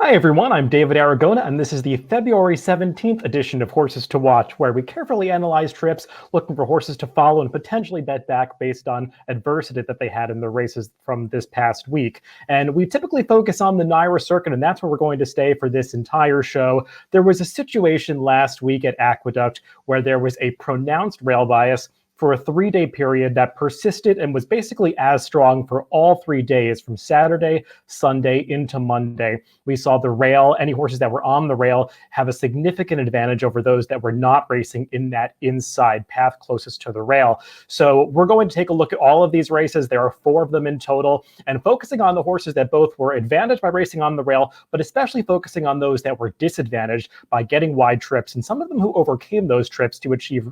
Hi everyone, I'm David Aragona, and this is the February 17th edition of Horses to Watch, where we carefully analyze trips, looking for horses to follow and potentially bet back based on adversity that they had in the races from this past week. And we typically focus on the Naira circuit, and that's where we're going to stay for this entire show. There was a situation last week at Aqueduct where there was a pronounced rail bias for a 3-day period that persisted and was basically as strong for all 3 days, from Saturday, Sunday into Monday. We saw the rail, any horses that were on the rail, have a significant advantage over those that were not racing in that inside path closest to the rail. So we're going to take a look at all of these races. There are 4 of them in total, and focusing on the horses that both were advantaged by racing on the rail, but especially focusing on those that were disadvantaged by getting wide trips, and some of them who overcame those trips to achieve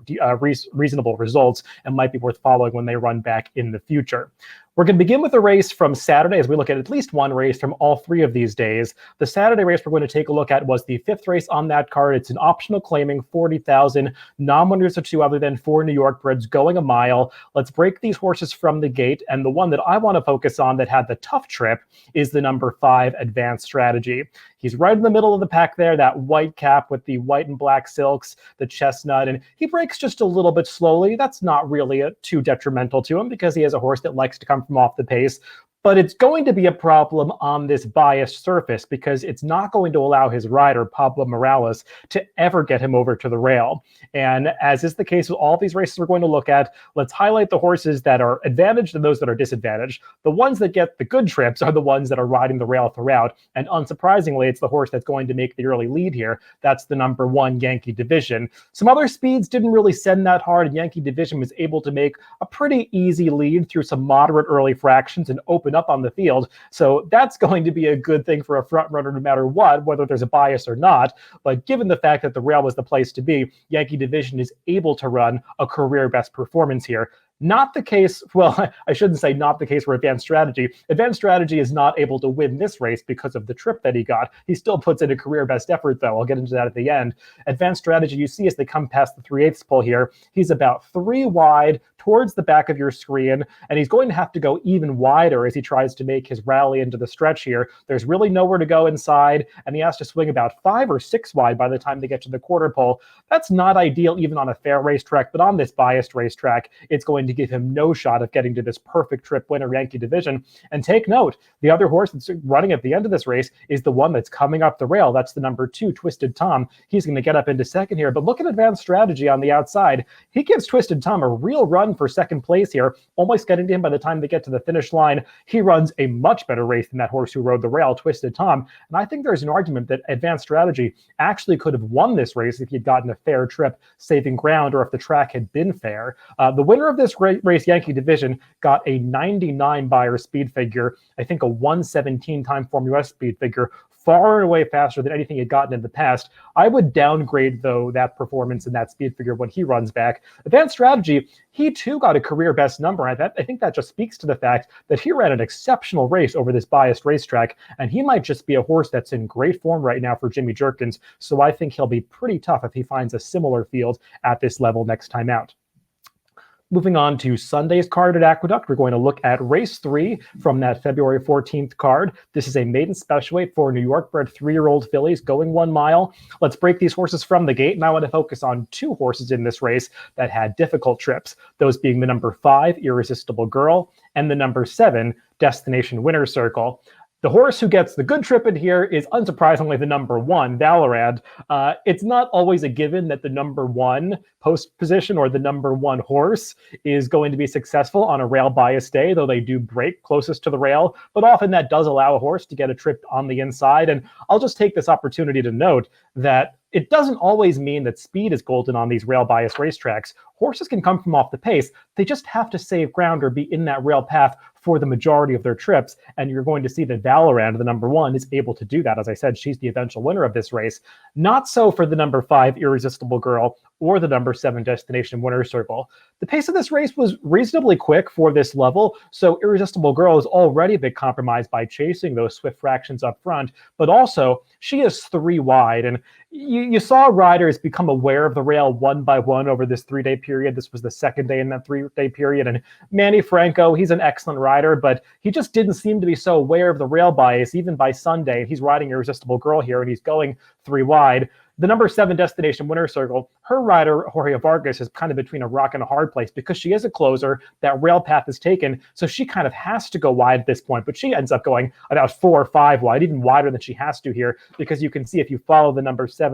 reasonable results and might be worth following when they run back in the future. We're going to begin with a race from Saturday as we look at least one race from all 3 of these days. The Saturday race we're going to take a look at was the 5th race on that card. It's an optional claiming 40,000. Non-winners are 2 other than 4 New York breds going a mile. Let's break these horses from the gate. And the one that I want to focus on that had the tough trip is the number 5 Advanced Strategy. He's right in the middle of the pack there, that white cap with the white and black silks, the chestnut, and he breaks just a little bit slowly. That's not really too detrimental to him because he has a horse that likes to come from off the pace. But it's going to be a problem on this biased surface because it's not going to allow his rider, Pablo Morales, to ever get him over to the rail. And as is the case with all these races we're going to look at, let's highlight the horses that are advantaged and those that are disadvantaged. The ones that get the good trips are the ones that are riding the rail throughout. And unsurprisingly, it's the horse that's going to make the early lead here. That's the number 1 Yankee Division. Some other speeds didn't really send that hard, and Yankee Division was able to make a pretty easy lead through some moderate early fractions and open up on the field. So that's going to be a good thing for a front runner no matter what, whether there's a bias or not. But given the fact that the rail was the place to be, Yankee Division is able to run a career best performance here. Not the case, well, I shouldn't say not the case for Advanced Strategy. Advanced Strategy is not able to win this race because of the trip that he got. He still puts in a career best effort, though. I'll get into that at the end. Advanced Strategy, you see as they come past the 3/8 pole here, he's about 3 wide towards the back of your screen, and he's going to have to go even wider as he tries to make his rally into the stretch here. There's really nowhere to go inside, and he has to swing about 5 or 6 wide by the time they get to the quarter pole. That's not ideal even on a fair racetrack, but on this biased racetrack, it's going to give him no shot of getting to this perfect trip winner Yankee Division. And take note, the other horse that's running at the end of this race is the one that's coming up the rail. That's the number 2, Twisted Tom. He's going to get up into second here, but look at Advanced Strategy on the outside. He gives Twisted Tom a real run for second place here, almost getting to him by the time they get to the finish line. He runs a much better race than that horse who rode the rail, Twisted Tom. And I think there's an argument that Advanced Strategy actually could have won this race if he'd gotten a fair trip, saving ground, or if the track had been fair. The winner of this race, Yankee Division, got a 99 Beyer speed figure, I think a 117 time Formula S speed figure, far and away faster than anything he'd gotten in the past. I would downgrade, though, that performance and that speed figure when he runs back. Advanced Strategy, he too got a career best number. I think that just speaks to the fact that he ran an exceptional race over this biased racetrack, and he might just be a horse that's in great form right now for Jimmy Jerkins. So I think he'll be pretty tough if he finds a similar field at this level next time out. Moving on to Sunday's card at Aqueduct, we're going to look at race 3 from that February 14th card. This is a maiden special weight for New York bred 3-year-old fillies going 1 mile. Let's break these horses from the gate, and I want to focus on 2 horses in this race that had difficult trips, those being the number 5, Irresistible Girl, and the number 7, Destination Winner's Circle. The horse who gets the good trip in here is unsurprisingly the number 1, Valorant. It's not always a given that the number 1 post position or the number 1 horse is going to be successful on a rail bias day, though they do break closest to the rail. But often that does allow a horse to get a trip on the inside. And I'll just take this opportunity to note that it doesn't always mean that speed is golden on these rail biased racetracks. Horses can come from off the pace. They just have to save ground or be in that rail path for the majority of their trips. And you're going to see that Valorant, the number 1, is able to do that. As I said, she's the eventual winner of this race. Not so for the number 5, Irresistible Girl, or the number 7 Destination Winner's Circle. The pace of this race was reasonably quick for this level, so Irresistible Girl is already a bit compromised by chasing those swift fractions up front, but also she is 3 wide, and you saw riders become aware of the rail one by one over this 3-day period. This was the second day in that 3-day period, and Manny Franco, he's an excellent rider, but he just didn't seem to be so aware of the rail bias even by Sunday. He's riding Irresistible Girl here, and he's going 3 wide. The number 7 Destination Winner's Circle, her rider, Jorge Vargas, is kind of between a rock and a hard place because she is a closer. That rail path is taken, so she kind of has to go wide at this point, but she ends up going about 4 or 5 wide, even wider than she has to here, because you can see if you follow the number 7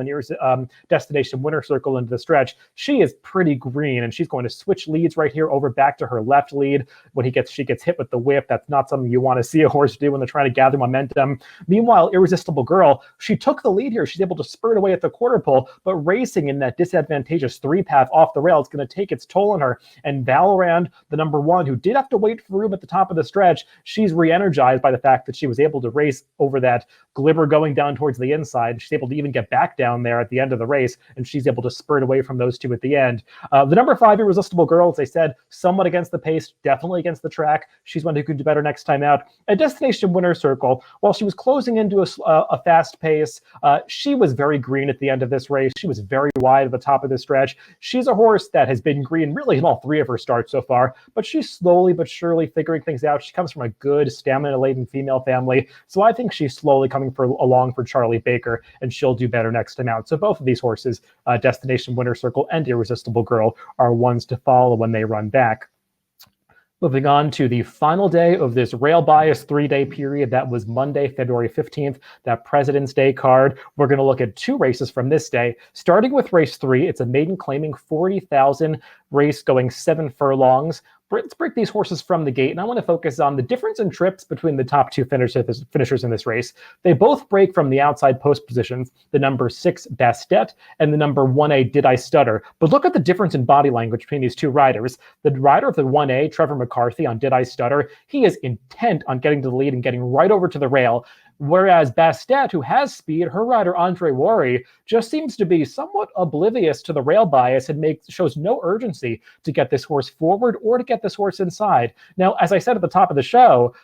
Destination Winner's Circle into the stretch, she is pretty green, and she's going to switch leads right here over back to her left lead when she gets hit with the whip. That's not something you want to see a horse do when they're trying to gather momentum. Meanwhile, Irresistible Girl, she took the lead here. She's able to spurt away at the quarter pole, but racing in that disadvantageous 3 path off the rail is going to take its toll on her. And Valorand, the number 1, who did have to wait for room at the top of the stretch, she's re-energized by the fact that she was able to race over that glibber going down towards the inside. She's able to even get back down there at the end of the race, and she's able to spurt away from those 2 at the end. The number 5 Irresistible Girl, as I said, somewhat against the pace, definitely against the track. She's one who could do better next time out. A Destination Winner's Circle, while she was closing into a fast pace, she was very green at the end of this race. She was very wide at the top of this stretch. She's a horse that has been green really in all 3 of her starts so far, but she's slowly but surely figuring things out. She comes from a good stamina-laden female family, so I think she's slowly coming along for Charlie Baker, and she'll do better next time out. So both of these horses, Destination Winner's Circle and Irresistible Girl, are ones to follow when they run back. Moving on to the final day of this rail bias 3-day period. That was Monday, February 15th, that President's Day card. We're going to look at 2 races from this day. Starting with race 3, it's a maiden claiming 40,000 race going 7 furlongs. Let's break these horses from the gate, and I want to focus on the difference in trips between the top 2 finishers in this race. They both break from the outside post positions, the number 6 Bastet and the number 1A Did I Stutter. But look at the difference in body language between these 2 riders. The rider of the 1A, Trevor McCarthy, on Did I Stutter, he is intent on getting to the lead and getting right over to the rail. Whereas Bastet, who has speed, her rider Andre Worry just seems to be somewhat oblivious to the rail bias and shows no urgency to get this horse forward or to get this horse inside. Now, as I said at the top of the show,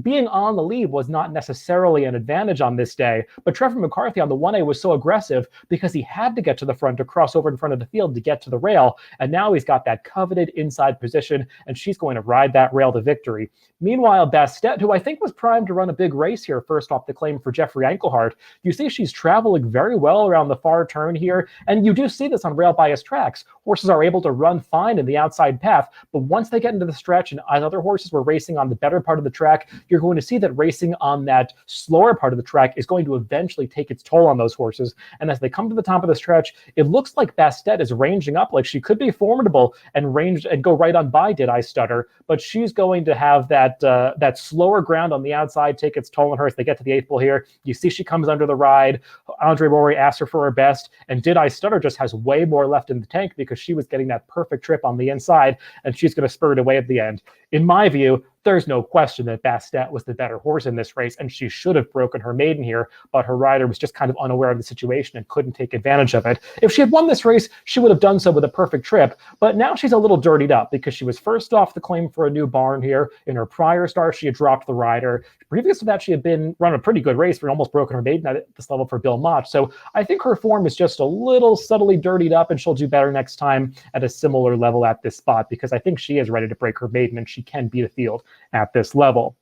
being on the lead was not necessarily an advantage on this day, but Trevor McCarthy on the 1A was so aggressive because he had to get to the front to cross over in front of the field to get to the rail, and now he's got that coveted inside position, and she's going to ride that rail to victory. Meanwhile, Bastet, who I think was primed to run a big race here first off the claim for Jeffrey Enkelhart, you see she's traveling very well around the far turn here, and you do see this on rail bias tracks. Horses are able to run fine in the outside path, but once they get into the stretch and as other horses were racing on the better part of the track, you're going to see that racing on that slower part of the track is going to eventually take its toll on those horses. And as they come to the top of the stretch, it looks like Bastet is ranging up like she could be formidable and go right on by Did I Stutter, but she's going to have that slower ground on the outside take its toll on her as they get to the 8th pole here. You see she comes under the ride. Andre Rory asks her for her best, and Did I Stutter just has way more left in the tank because she was getting that perfect trip on the inside, and she's going to spur it away at the end. In my view, there's no question that Bastet was the better horse in this race, and she should have broken her maiden here, but her rider was just kind of unaware of the situation and couldn't take advantage of it. If she had won this race, she would have done so with a perfect trip, but now she's a little dirtied up because she was first off the claim for a new barn here. In her prior start, she had dropped the rider. Previous to that, she had run a pretty good race for almost broken her maiden at this level for Bill Mott. So I think her form is just a little subtly dirtied up, and she'll do better next time at a similar level at this spot because I think she is ready to break her maiden and she can beat a field at this level.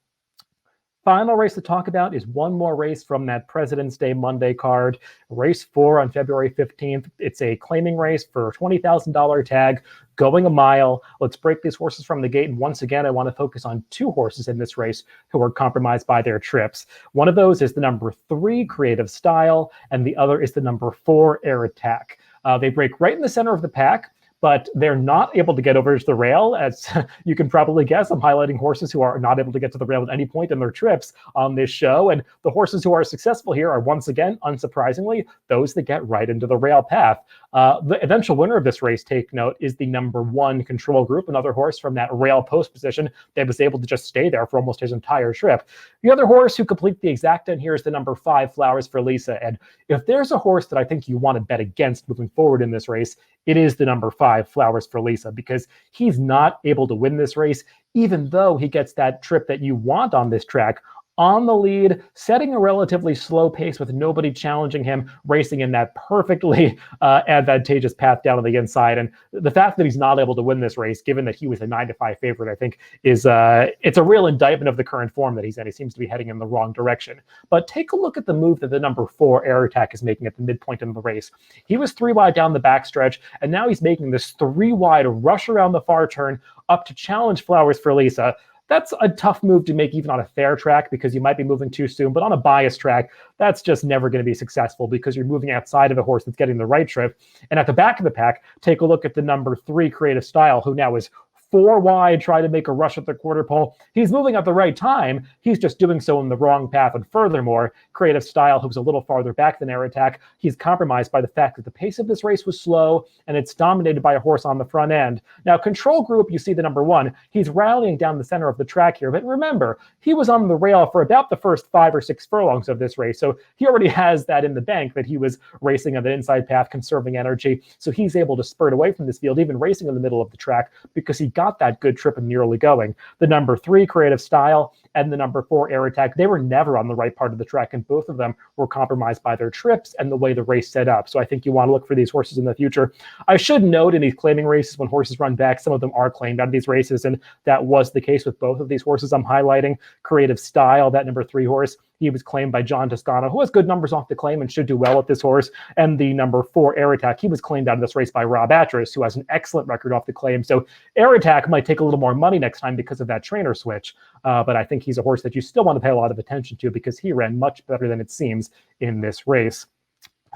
Final race to talk about is one more race from that President's Day Monday card, race 4 on February 15th. It's a claiming race for a $20,000 tag, going a mile. Let's break these horses from the gate. And once again, I want to focus on 2 horses in this race who were compromised by their trips. One of those is the number 3 Creative Style, and the other is the number 4 Air Attack. They break right in the center of the pack, but they're not able to get over to the rail. As you can probably guess, I'm highlighting horses who are not able to get to the rail at any point in their trips on this show. And the horses who are successful here are, once again, unsurprisingly, those that get right into the rail path. The eventual winner of this race, take note, is the number 1 Control Group, another horse from that rail post position that was able to just stay there for almost his entire trip. The other horse who completes the exact end here is the number 5 Flowers for Lisa. And if there's a horse that I think you want to bet against moving forward in this race, it is the number 5, Flowers for Lisa, because he's not able to win this race, even though he gets that trip that you want on this track, on the lead, setting a relatively slow pace with nobody challenging him, racing in that perfectly advantageous path down on the inside. And the fact that he's not able to win this race, given that he was a 9-5 favorite, I think is it's a real indictment of the current form that he's in. He seems to be heading in the wrong direction. But take a look at the move that the number 4 Air Attack is making at the midpoint in the race. He was 3 wide down the backstretch, and now he's making this 3 wide rush around the far turn up to challenge Flowers for Lisa. That's a tough move to make even on a fair track because you might be moving too soon, but on a biased track, that's just never going to be successful because you're moving outside of a horse that's getting the right trip. And at the back of the pack, take a look at the number 3 Creative Style, who now is 4 wide, trying to make a rush at the quarter pole. He's moving at the right time. He's just doing so in the wrong path. And furthermore, Creative Style, who's a little farther back than Air Attack, he's compromised by the fact that the pace of this race was slow and it's dominated by a horse on the front end. Now, Control Group, you see the number 1, he's rallying down the center of the track here. But remember, he was on the rail for about the first 5 or 6 furlongs of this race. So he already has that in the bank that he was racing on the inside path, conserving energy. So he's able to spurt away from this field, even racing in the middle of the track, because he got that good trip in the early going. The number 3 Creative Style and the number 4 Air Attack, they were never on the right part of the track, and both of them were compromised by their trips and the way the race set up. So I think you want to look for these horses in the future. I should note in these claiming races, when horses run back, some of them are claimed out of these races, and that was the case with both of these horses I'm highlighting. Creative Style, that number 3 horse, he was claimed by John Toscano, who has good numbers off the claim and should do well with this horse. And the number 4 Air Attack, he was claimed out of this race by Rob Atras, who has an excellent record off the claim. So Air Attack might take a little more money next time because of that trainer switch. But I think he's a horse that you still want to pay a lot of attention to because he ran much better than it seems in this race.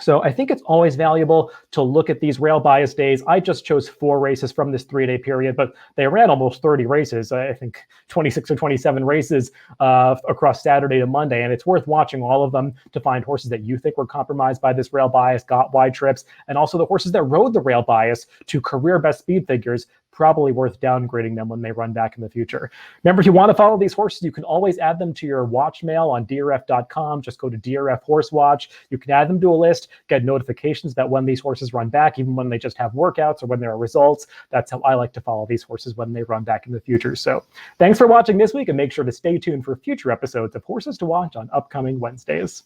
So I think it's always valuable to look at these rail bias days. I just chose 4 races from this 3-day period, but they ran almost 30 races. I think 26 or 27 races across Saturday to Monday. And it's worth watching all of them to find horses that you think were compromised by this rail bias, got wide trips, and also the horses that rode the rail bias to career best speed figures. Probably worth downgrading them when they run back in the future. Remember, if you want to follow these horses, you can always add them to your watch mail on DRF.com. Just go to DRF Horse Watch. You can add them to a list, get notifications that when these horses run back, even when they just have workouts or when there are results. That's how I like to follow these horses when they run back in the future. So thanks for watching this week, and make sure to stay tuned for future episodes of Horses to Watch on upcoming Wednesdays.